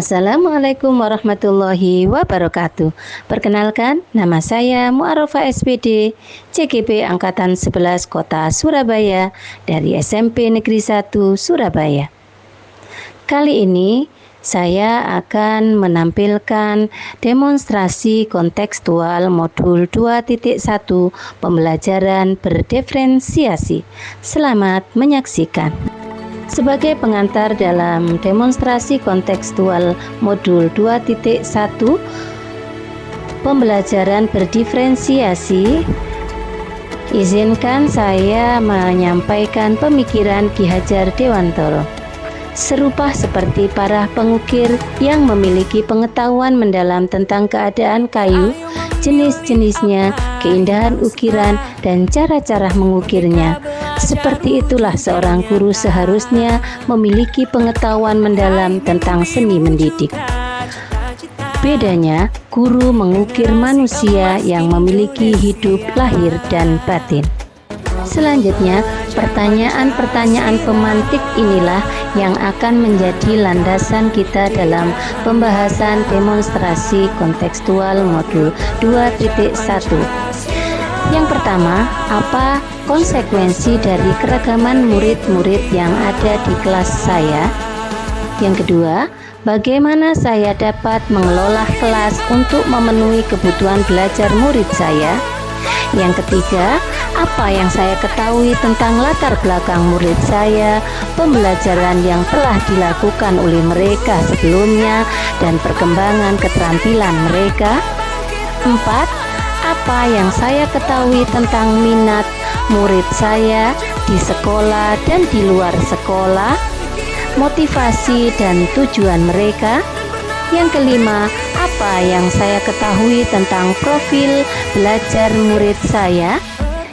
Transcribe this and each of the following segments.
Assalamualaikum warahmatullahi wabarakatuh. Perkenalkan, nama saya Mu'arrofah SPD, CGP Angkatan 11 Kota Surabaya dari SMP Negeri 1 Surabaya. Kali ini saya akan menampilkan demonstrasi kontekstual modul 2.1 pembelajaran berdiferensiasi. Selamat menyaksikan. Sebagai pengantar dalam demonstrasi kontekstual modul 2.1 pembelajaran berdiferensiasi, izinkan saya menyampaikan pemikiran Ki Hajar Dewantara. Serupa seperti para pengukir yang memiliki pengetahuan mendalam tentang keadaan kayu, jenis-jenisnya, keindahan ukiran, dan cara-cara mengukirnya. Seperti itulah seorang guru seharusnya memiliki pengetahuan mendalam tentang seni mendidik. Bedanya, guru mengukir manusia yang memiliki hidup lahir dan batin. Selanjutnya, pertanyaan-pertanyaan pemantik inilah yang akan menjadi landasan kita dalam pembahasan demonstrasi kontekstual modul 2.1. Yang pertama, apa konsekuensi dari keragaman murid-murid yang ada di kelas saya? Yang kedua, bagaimana saya dapat mengelola kelas untuk memenuhi kebutuhan belajar murid saya? Yang ketiga, apa yang saya ketahui tentang latar belakang murid saya, pembelajaran yang telah dilakukan oleh mereka sebelumnya, dan perkembangan keterampilan mereka? Empat, apa yang saya ketahui tentang minat murid saya di sekolah dan di luar sekolah, motivasi dan tujuan mereka? Yang kelima, apa yang saya ketahui tentang profil belajar murid saya?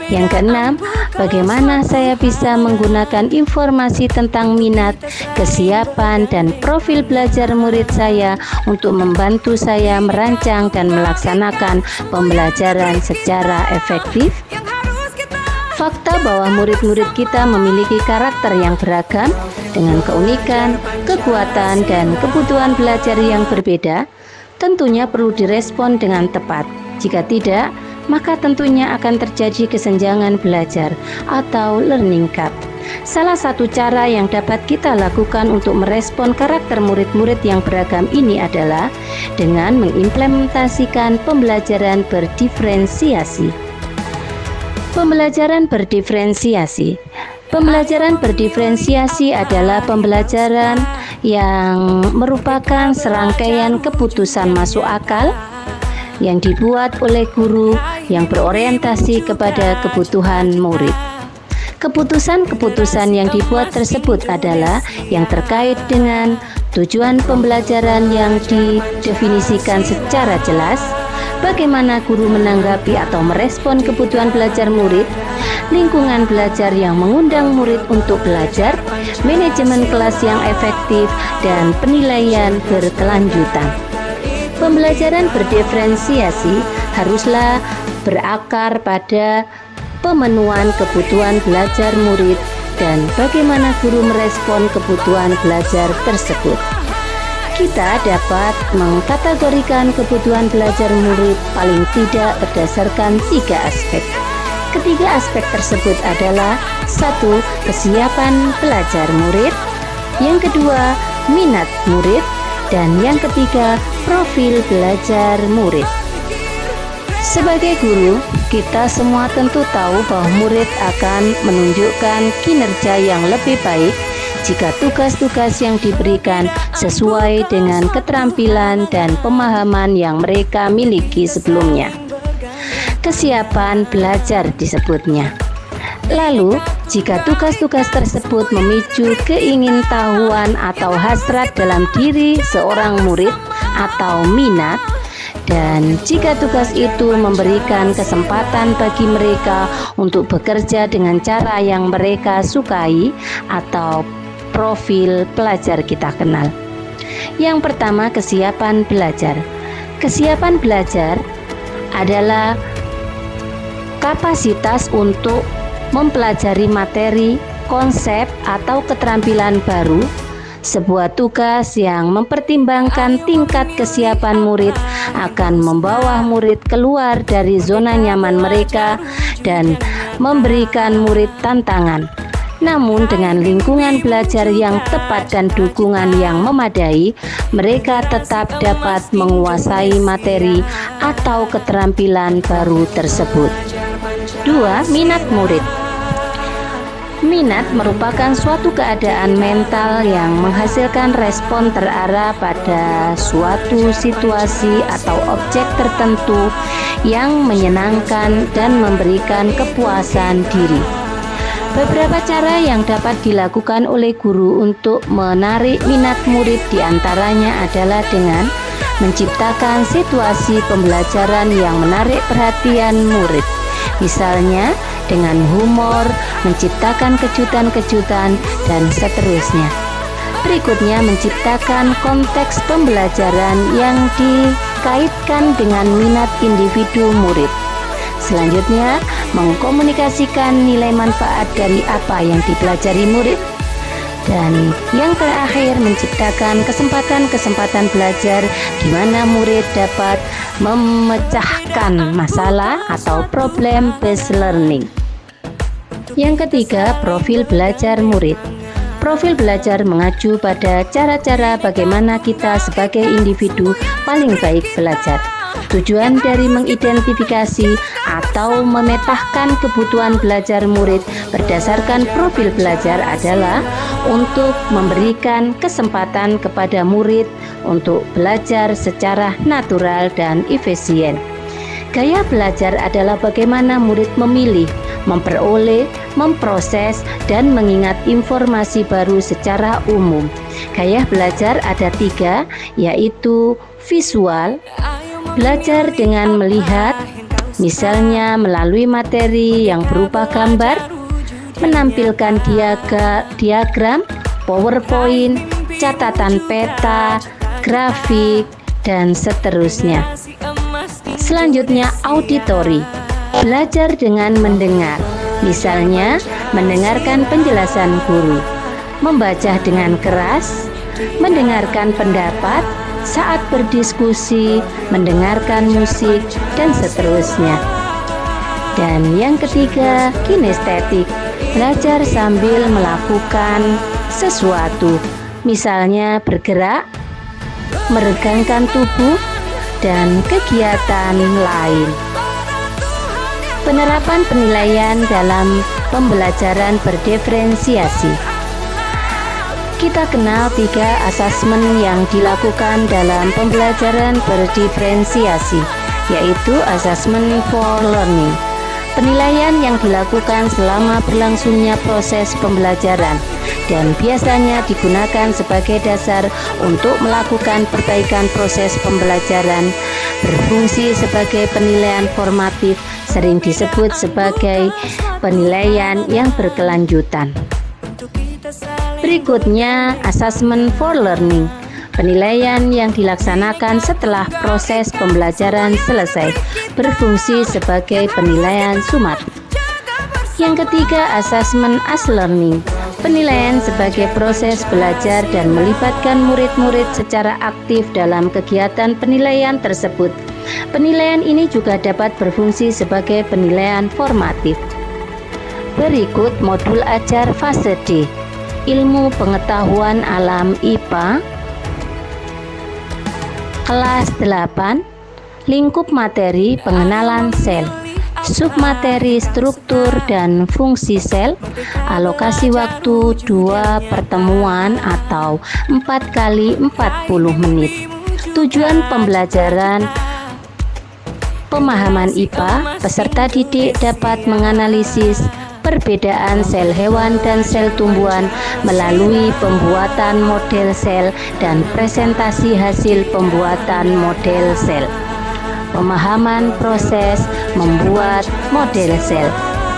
Yang keenam, bagaimana saya bisa menggunakan informasi tentang minat, kesiapan, dan profil belajar murid saya untuk membantu saya merancang dan melaksanakan pembelajaran secara efektif? Fakta bahwa murid-murid kita memiliki karakter yang beragam dengan keunikan, kekuatan, dan kebutuhan belajar yang berbeda, tentunya perlu direspon dengan tepat. Jika tidak, maka tentunya akan terjadi kesenjangan belajar atau learning gap. Salah satu cara yang dapat kita lakukan untuk merespon karakter murid-murid yang beragam ini adalah dengan mengimplementasikan pembelajaran berdiferensiasi. Pembelajaran berdiferensiasi. Pembelajaran berdiferensiasi adalah pembelajaran yang merupakan serangkaian keputusan masuk akal yang dibuat oleh guru yang berorientasi kepada kebutuhan murid. Keputusan-keputusan yang dibuat tersebut adalah yang terkait dengan tujuan pembelajaran yang didefinisikan secara jelas, bagaimana guru menanggapi atau merespon kebutuhan belajar murid, lingkungan belajar yang mengundang murid untuk belajar, manajemen kelas yang efektif, dan penilaian berkelanjutan. Pembelajaran berdiferensiasi haruslah berakar pada pemenuhan kebutuhan belajar murid dan bagaimana guru merespon kebutuhan belajar tersebut. Kita dapat mengkategorikan kebutuhan belajar murid paling tidak berdasarkan 3 aspek. Ketiga aspek tersebut adalah: 1. Kesiapan belajar murid, yang kedua, minat murid, dan yang ketiga, profil belajar murid. Sebagai guru, kita semua tentu tahu bahwa murid akan menunjukkan kinerja yang lebih baik jika tugas-tugas yang diberikan sesuai dengan keterampilan dan pemahaman yang mereka miliki sebelumnya. Kesiapan belajar disebutnya. Lalu, jika tugas-tugas tersebut memicu keingintahuan atau hasrat dalam diri seorang murid atau minat, dan jika tugas itu memberikan kesempatan bagi mereka untuk bekerja dengan cara yang mereka sukai atau profil pelajar kita kenal. Yang pertama, kesiapan belajar. Kesiapan belajar adalah kapasitas untuk mempelajari materi, konsep, atau keterampilan baru Sebuah tugas yang mempertimbangkan tingkat kesiapan murid akan membawa murid keluar dari zona nyaman mereka dan memberikan murid tantangan. Namun dengan lingkungan belajar yang tepat dan dukungan yang memadai, mereka tetap dapat menguasai materi atau keterampilan baru tersebut. 2. Minat murid. Minat merupakan suatu keadaan mental yang menghasilkan respon terarah pada suatu situasi atau objek tertentu yang menyenangkan dan memberikan kepuasan diri. Beberapa cara yang dapat dilakukan oleh guru untuk menarik minat murid diantaranya adalah dengan menciptakan situasi pembelajaran yang menarik perhatian murid. Misalnya dengan humor, menciptakan kejutan-kejutan, dan seterusnya. Berikutnya menciptakan konteks pembelajaran yang dikaitkan dengan minat individu murid. Selanjutnya, mengkomunikasikan nilai manfaat dari apa yang dipelajari murid. Dan yang terakhir, menciptakan kesempatan-kesempatan belajar di mana murid dapat memecahkan masalah atau problem based learning. Yang ketiga, profil belajar murid. Profil belajar mengacu pada cara-cara bagaimana kita sebagai individu paling baik belajar. Tujuan dari mengidentifikasi atau memetakan kebutuhan belajar murid berdasarkan profil belajar adalah untuk memberikan kesempatan kepada murid untuk belajar secara natural dan efisien. Gaya belajar adalah bagaimana murid memilih, memperoleh, memproses, dan mengingat informasi baru secara umum. Gaya belajar ada 3, yaitu visual, belajar dengan melihat, misalnya melalui materi yang berupa gambar, menampilkan diagram, PowerPoint, catatan peta, grafik, dan seterusnya. Selanjutnya, auditory, belajar dengan mendengar, misalnya mendengarkan penjelasan guru, membaca dengan keras, mendengarkan pendapat saat berdiskusi, mendengarkan musik, dan seterusnya. Dan yang ketiga, kinestetik, belajar sambil melakukan sesuatu, misalnya bergerak, meregangkan tubuh, dan kegiatan lain. Penerapan penilaian dalam pembelajaran berdiferensiasi. Kita kenal 3 asesmen yang dilakukan dalam pembelajaran berdiferensiasi, yaitu assessment for learning, penilaian yang dilakukan selama berlangsungnya proses pembelajaran dan biasanya digunakan sebagai dasar untuk melakukan perbaikan proses pembelajaran, berfungsi sebagai penilaian formatif, sering disebut sebagai penilaian yang berkelanjutan. Berikutnya, assessment for learning, penilaian yang dilaksanakan setelah proses pembelajaran selesai, berfungsi sebagai penilaian sumatif. Yang ketiga, assessment as learning, penilaian sebagai proses belajar dan melibatkan murid-murid secara aktif dalam kegiatan penilaian tersebut. Penilaian ini juga dapat berfungsi sebagai penilaian formatif. Berikut modul ajar fase D, ilmu pengetahuan alam IPA, kelas 8, lingkup materi pengenalan sel, submateri struktur dan fungsi sel, alokasi waktu 2 pertemuan atau 4 kali 40 menit. Tujuan pembelajaran pemahaman IPA, peserta didik dapat menganalisis perbedaan sel hewan dan sel tumbuhan melalui pembuatan model sel dan presentasi hasil pembuatan model sel. Pemahaman proses membuat model sel.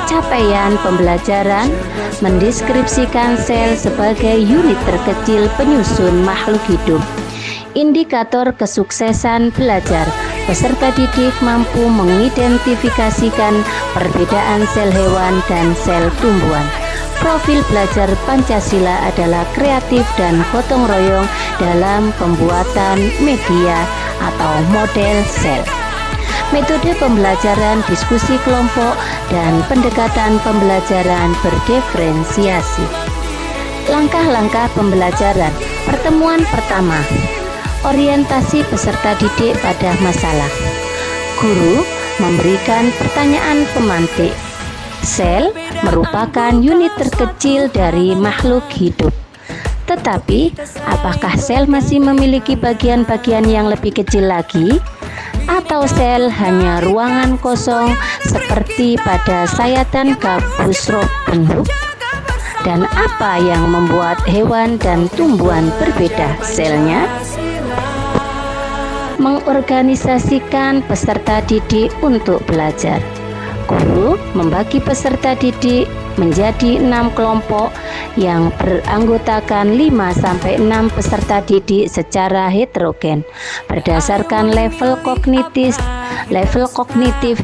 Capaian pembelajaran mendeskripsikan sel sebagai unit terkecil penyusun makhluk hidup. Indikator kesuksesan belajar, peserta didik mampu mengidentifikasikan perbedaan sel hewan dan sel tumbuhan. Profil belajar Pancasila adalah kreatif dan gotong royong dalam pembuatan media atau model sel. Metode pembelajaran diskusi kelompok dan pendekatan pembelajaran berdiferensiasi. Langkah-langkah pembelajaran. Pertemuan pertama. Orientasi peserta didik pada masalah. Guru memberikan pertanyaan pemantik. Sel merupakan unit terkecil dari makhluk hidup. Tetapi, apakah sel masih memiliki bagian-bagian yang lebih kecil lagi? Atau sel hanya ruangan kosong seperti pada sayatan gabus Robin Hood? Dan apa yang membuat hewan dan tumbuhan berbeda selnya? Mengorganisasikan peserta didik untuk belajar. Guru membagi peserta didik menjadi 6 kelompok yang beranggotakan 5-6 peserta didik secara heterogen berdasarkan level kognitif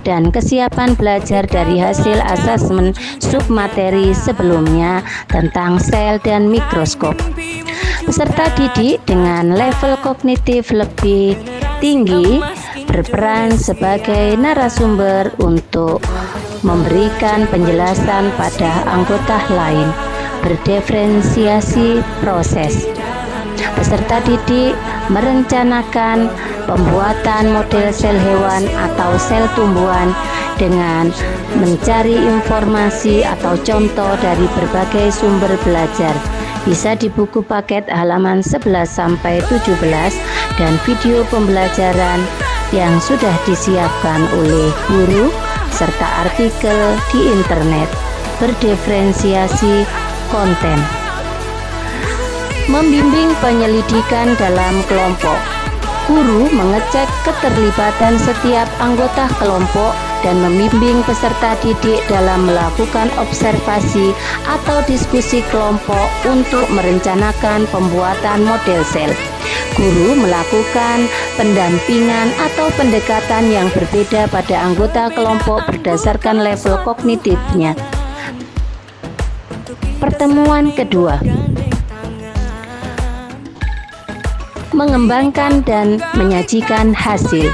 dan kesiapan belajar dari hasil asesmen submateri sebelumnya tentang sel dan mikroskop. Peserta didik dengan level kognitif lebih tinggi berperan sebagai narasumber untuk memberikan penjelasan pada anggota lain, berdiferensiasi proses. Peserta didik merencanakan pembuatan model sel hewan atau sel tumbuhan dengan mencari informasi atau contoh dari berbagai sumber belajar. Bisa di buku paket halaman 11-17 dan video pembelajaran yang sudah disiapkan oleh guru serta artikel di internet. Berdiferensiasi konten. Membimbing penyelidikan dalam kelompok. Guru mengecek keterlibatan setiap anggota kelompok dan membimbing peserta didik dalam melakukan observasi atau diskusi kelompok untuk merencanakan pembuatan model sel. Guru melakukan pendampingan atau pendekatan yang berbeda pada anggota kelompok berdasarkan level kognitifnya. Pertemuan kedua. Mengembangkan dan menyajikan hasil.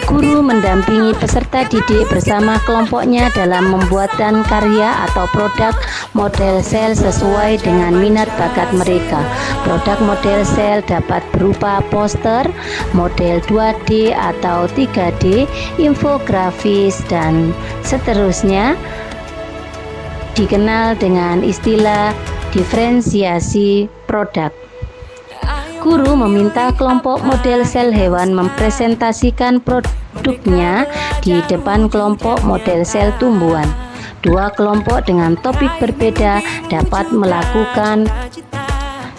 Guru mendampingi peserta didik bersama kelompoknya dalam membuatkan karya atau produk model sel sesuai dengan minat bakat mereka. Produk model sel dapat berupa poster, model 2D atau 3D, infografis, dan seterusnya, dikenal dengan istilah diferensiasi produk. Guru meminta kelompok model sel hewan mempresentasikan produknya di depan kelompok model sel tumbuhan. Dua kelompok dengan topik berbeda dapat melakukan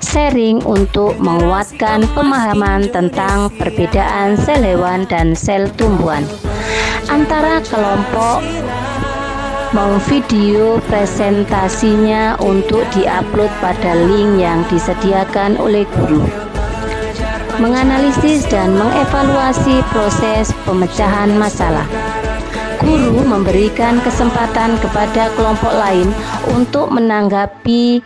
sharing untuk menguatkan pemahaman tentang perbedaan sel hewan dan sel tumbuhan. Antara kelompok memvideo presentasinya untuk diupload pada link yang disediakan oleh guru. Menganalisis dan mengevaluasi proses pemecahan masalah. Guru memberikan kesempatan kepada kelompok lain untuk menanggapi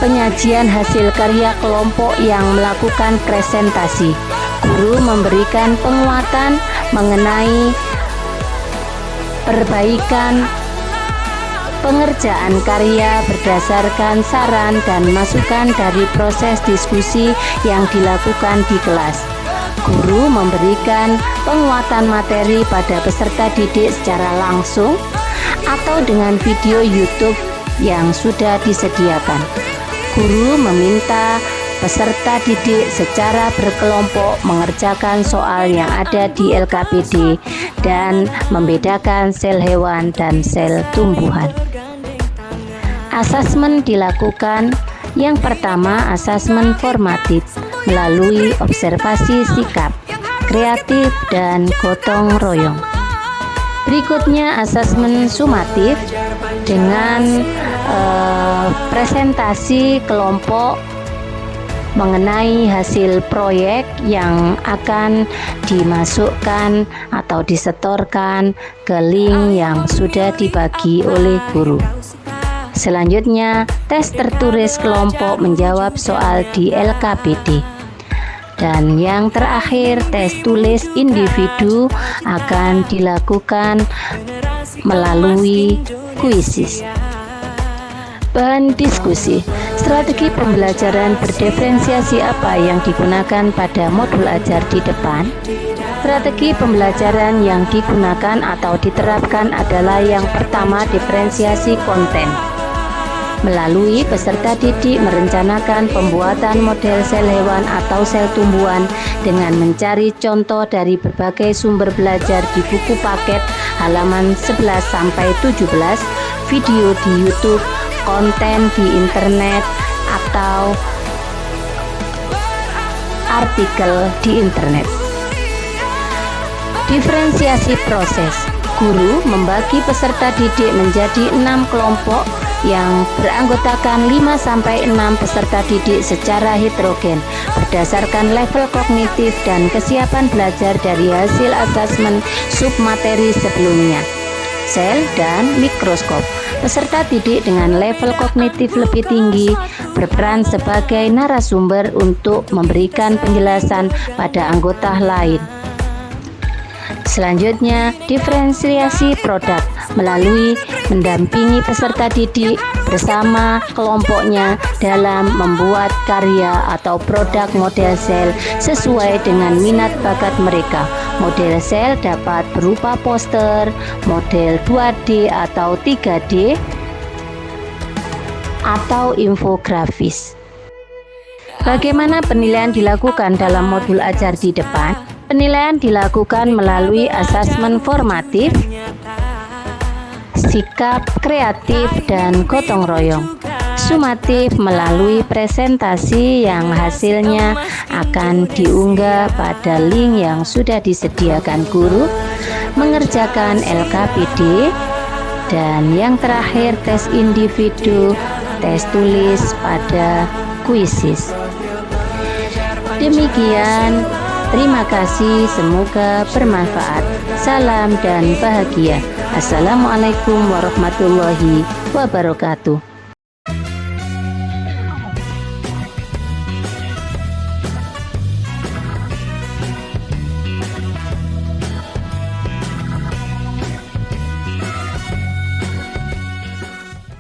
penyajian hasil karya kelompok yang melakukan presentasi. Guru memberikan penguatan mengenai perbaikan pengerjaan karya berdasarkan saran dan masukan dari proses diskusi yang dilakukan di kelas. Guru memberikan penguatan materi pada peserta didik secara langsung atau dengan video YouTube yang sudah disediakan. Guru meminta peserta didik secara berkelompok mengerjakan soal yang ada di LKPD dan membedakan sel hewan dan sel tumbuhan. Asesmen dilakukan. Yang pertama, asesmen formatif melalui observasi sikap, kreatif, dan gotong royong. Berikutnya asesmen sumatif dengan presentasi kelompok mengenai hasil proyek yang akan dimasukkan atau disetorkan ke link yang sudah dibagi oleh guru. Selanjutnya, tes tertulis kelompok menjawab soal di LKPD. Dan yang terakhir, tes tulis individu akan dilakukan melalui kuisis. Bahan diskusi, strategi pembelajaran berdiferensiasi apa yang digunakan pada modul ajar di depan? Strategi pembelajaran yang digunakan atau diterapkan adalah yang pertama, diferensiasi konten. Melalui peserta didik merencanakan pembuatan model sel hewan atau sel tumbuhan dengan mencari contoh dari berbagai sumber belajar di buku paket halaman 11-17, video di YouTube, konten di internet, atau artikel di internet. Diferensiasi proses. Guru membagi peserta didik menjadi 6 kelompok yang beranggotakan 5-6 peserta didik secara heterogen berdasarkan level kognitif dan kesiapan belajar dari hasil asesmen submateri sebelumnya. Sel dan mikroskop. Peserta didik dengan level kognitif lebih tinggi berperan sebagai narasumber untuk memberikan penjelasan pada anggota lain. Selanjutnya, diferensiasi produk melalui mendampingi peserta didik bersama kelompoknya dalam membuat karya atau produk model sel sesuai dengan minat bakat mereka. Model sel dapat berupa poster, model 2D atau 3D, atau infografis. Bagaimana penilaian dilakukan dalam modul ajar di depan? Penilaian dilakukan melalui asesmen formatif, sikap kreatif, dan gotong royong. Sumatif melalui presentasi yang hasilnya akan diunggah pada link yang sudah disediakan guru, mengerjakan LKPD, dan yang terakhir tes individu, tes tulis pada kuisis. Demikian. Terima kasih, semoga bermanfaat. Salam dan bahagia. Assalamualaikum warahmatullahi wabarakatuh.